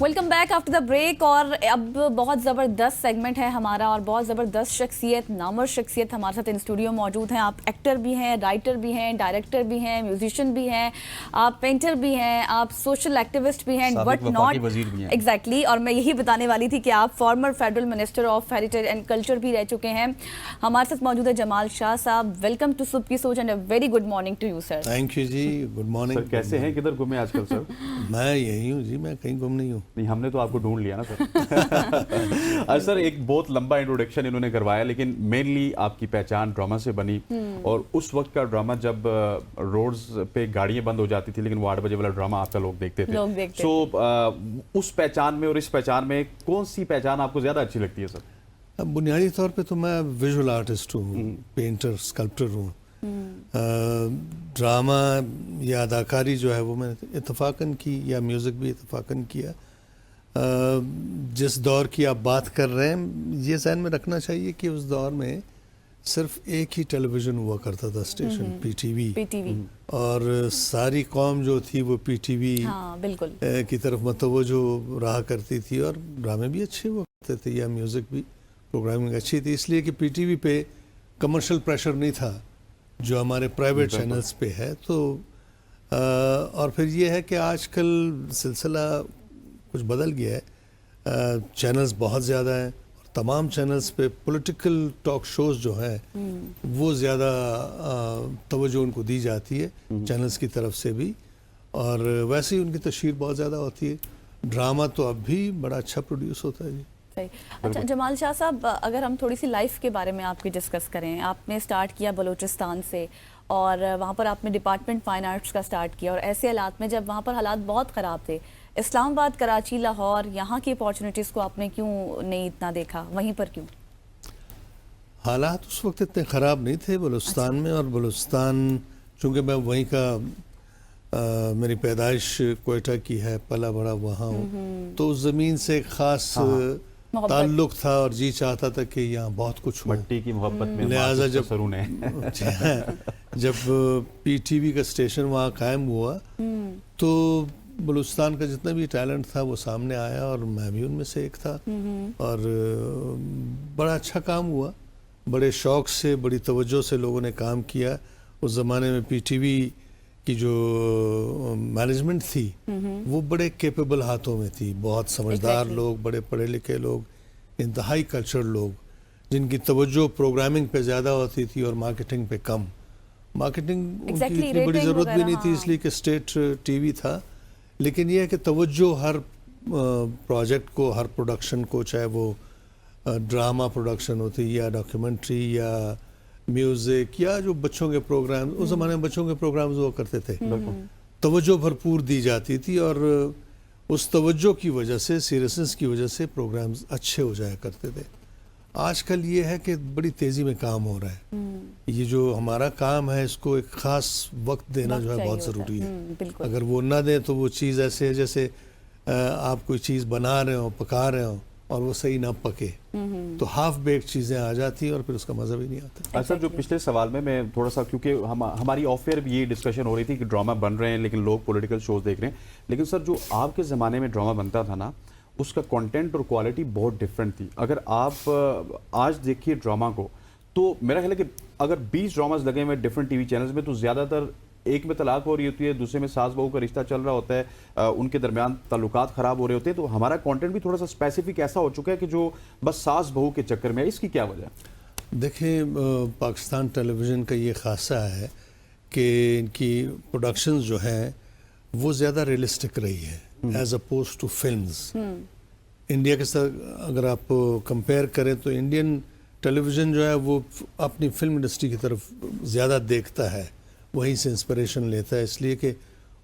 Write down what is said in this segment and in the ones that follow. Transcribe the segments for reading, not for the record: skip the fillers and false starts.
Welcome back after the break. اور اب بہت زبردست سیگمنٹ ہے ہمارا اور بہت زبردست شخصیت، نامور شخصیت ہمارے ساتھ اسٹوڈیو موجود ہیں. آپ ایکٹر بھی ہیں، رائٹر بھی ہیں، ڈائریکٹر بھی ہیں، میوزیشین بھی ہیں، آپ پینٹر بھی ہیں، آپ سوشل ایکٹیوسٹ بھی ہیں، بٹ ناٹ ایگزیکٹلی. اور میں یہی بتانے والی تھی کہ آپ former federal minister of heritage and culture بھی رہ چکے ہیں. ہمارے ساتھ موجود ہے جمال شاہ صاحب. ویلکم ٹو صبح کی سوچ and a very good morning to you sir. Thank you جی، گڈ مارننگ. کیسے ہیں، کدھر گھومے آج کل سر؟ میں یہی ہوں جی، میں کہیں گم نہیں ہوں. نہیں، ہم نے تو آپ کو ڈھونڈ لیا نا سر. سر ایک بہت لمبا انٹروڈکشن انہوں نے کروایا، لیکن مینلی آپ کی پہچان ڈرامہ سے بنی. اور اس وقت کا ڈرامہ جب روڈز پہ گاڑیاں بند ہو جاتی تھی، لیکن وہ 8 بجے والا ڈرامہ آپ کا لوگ دیکھتے تھے. سو اس پہچان میں اور اس پہچان میں کون سی پہچان آپ کو زیادہ اچھی لگتی ہے سر؟ بنیادی طور پہ تو میں ویژول آرٹسٹ ہوں، پینٹر، اسکلپٹر ہوں. ڈرامہ یا اداکاری جو ہے وہ میں نے اتفاقاً کی، یا میوزک بھی اتفاقاً کیا. جس دور کی آپ بات کر رہے ہیں، یہ ذہن میں رکھنا چاہیے کہ اس دور میں صرف ایک ہی ٹیلی ویژن ہوا کرتا تھا، اسٹیشن پی ٹی وی. اور ساری قوم جو تھی وہ پی ٹی وی کی طرف متوجہ رہا کرتی تھی، اور ڈرامے بھی اچھے ہوا کرتے تھے یا میوزک بھی، پروگرامنگ اچھی تھی، اس لیے کہ پی ٹی وی پہ کمرشل پریشر نہیں تھا جو ہمارے پرائیویٹ چینلز پہ ہے. تو اور پھر یہ ہے کہ آج کل سلسلہ کچھ بدل گیا ہے. چینلز بہت زیادہ ہیں، اور تمام چینلز پہ پولیٹیکل ٹاک شوز جو ہیں وہ زیادہ توجہ ان کو دی جاتی ہے چینلز کی طرف سے بھی، اور ویسے ہی ان کی تشہیر بہت زیادہ ہوتی ہے. ڈرامہ تو اب بھی بڑا اچھا پروڈیوس ہوتا ہے جی. اچھا جمال شاہ صاحب، اگر ہم تھوڑی سی لائف کے بارے میں آپ کی ڈسکس کریں. آپ نے سٹارٹ کیا بلوچستان سے، اور وہاں پر آپ نے ڈپارٹمنٹ فائن آرٹس کا سٹارٹ کیا، اور ایسے حالات میں جب وہاں پر حالات بہت خراب تھے، اسلام آباد، کراچی، لاہور، یہاں کی اپارچونیٹیز کو آپ نے کیوں نہیں اتنا دیکھا؟ وہیں پر کیوں؟ حالات اس وقت اتنے خراب نہیں تھے بلوچستان میں. اور بلوچستان چونکہ میں وہیں کا، میری پیدائش کوئٹہ کی ہے، پلا بڑا وہاں ہوں، تو اس زمین سے ایک خاص تعلق تھا، اور جی چاہتا تھا کہ یہاں بہت کچھ ہو. مٹی کی محبت میں لہٰذا جب پی ٹی وی کا اسٹیشن وہاں قائم ہوا تو بلوچستان کا جتنا بھی ٹیلنٹ تھا وہ سامنے آیا، اور میں بھی ان میں سے ایک تھا. اور بڑا اچھا کام ہوا، بڑے شوق سے، بڑی توجہ سے لوگوں نے کام کیا. اس زمانے میں پی ٹی وی کی جو مینجمنٹ تھی وہ بڑے کیپیبل ہاتھوں میں تھی. بہت سمجھدار لوگ، بڑے پڑھے لکھے لوگ، انتہائی کلچر لوگ، جن کی توجہ پروگرامنگ پہ زیادہ ہوتی تھی اور مارکیٹنگ پہ کم. مارکیٹنگ ان کی اتنی بڑی ضرورت بھی نہیں تھی، اس لیے کہ اسٹیٹ ٹی وی تھا. لیکن یہ ہے کہ توجہ ہر پروجیکٹ کو، ہر پروڈکشن کو، چاہے وہ ڈرامہ پروڈکشن ہوتی یا ڈاکیومنٹری یا میوزک یا جو بچوں کے پروگرام، اس زمانے میں بچوں کے پروگرامز ہوا کرتے تھے، توجہ بھرپور دی جاتی تھی. اور اس توجہ کی وجہ سے، سیریسنس کی وجہ سے پروگرامز اچھے ہو جایا کرتے تھے. آج کل یہ ہے کہ بڑی تیزی میں کام ہو رہا ہے. یہ جو ہمارا کام ہے، اس کو ایک خاص وقت دینا جو ہے بہت ضروری ہے. اگر وہ نہ دیں تو وہ چیز ایسے ہے جیسے آپ کوئی چیز بنا رہے ہوں، پکا رہے ہوں، اور وہ صحیح نہ پکے تو ہاف بیک چیزیں آ جاتی ہیں، اور پھر اس کا مزہ بھی نہیں آتا. سر جو پچھلے سوال میں تھوڑا سا، کیونکہ ہماری آف ایئر بھی یہ ڈسکشن ہو رہی تھی کہ ڈرامہ بن رہے ہیں لیکن لوگ پولیٹیکل شوز دیکھ رہے ہیں، لیکن سر جو آپ کے زمانے میں ڈرامہ بنتا تھا نا، اس کا کنٹینٹ اور کوالٹی بہت ڈفرینٹ تھی. اگر آپ آج دیکھیے ڈرامہ کو، تو میرا خیال ہے کہ اگر 20 ڈراماز لگے ہوئے ڈفرینٹ ٹی وی چینلز میں، تو زیادہ تر ایک میں طلاق ہو رہی ہوتی ہے، دوسرے میں ساس بہو کا رشتہ چل رہا ہوتا ہے، ان کے درمیان تعلقات خراب ہو رہے ہوتے ہیں. تو ہمارا کانٹینٹ بھی تھوڑا سا اسپیسیفک ایسا ہو چکا ہے کہ جو بس ساس بہو کے چکر میں ہے. اس کی کیا وجہ ہے؟ دیکھیں، پاکستان ٹیلی ویژن کا یہ خاصہ ہے کہ ان کی پروڈکشنز جو ہیں وہ زیادہ ریئلسٹک رہی ہے as opposed to films. India کے ساتھ اگر آپ کمپیئر کریں تو انڈین ٹیلی ویژن جو ہے وہ اپنی فلم انڈسٹری کی طرف زیادہ دیکھتا ہے، وہیں سے انسپریشن لیتا ہے، اس لیے کہ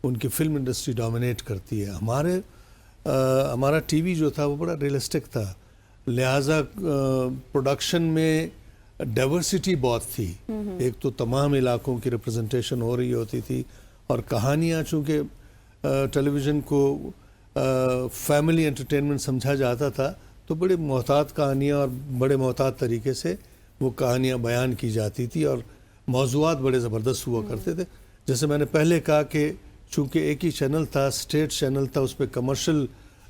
ان کی فلم انڈسٹری ڈومینیٹ کرتی ہے. ہمارا ٹی وی جو تھا وہ بڑا ریئلسٹک تھا، لہٰذا پروڈکشن میں ڈائیورسٹی بہت تھی. ایک تو تمام علاقوں کی ریپرزنٹیشن ہو رہی ہوتی تھی، اور کہانیاں چونکہ ٹیلی ویژن کو فیملی انٹرٹینمنٹ سمجھا جاتا تھا، تو بڑے محتاط کہانیاں اور بڑے محتاط طریقے سے وہ کہانیاں بیان کی جاتی تھی، اور موضوعات بڑے زبردست ہوا کرتے تھے. جیسے میں نے پہلے کہا کہ چونکہ ایک ہی چینل تھا، اسٹیٹ چینل تھا، اس پہ کمرشل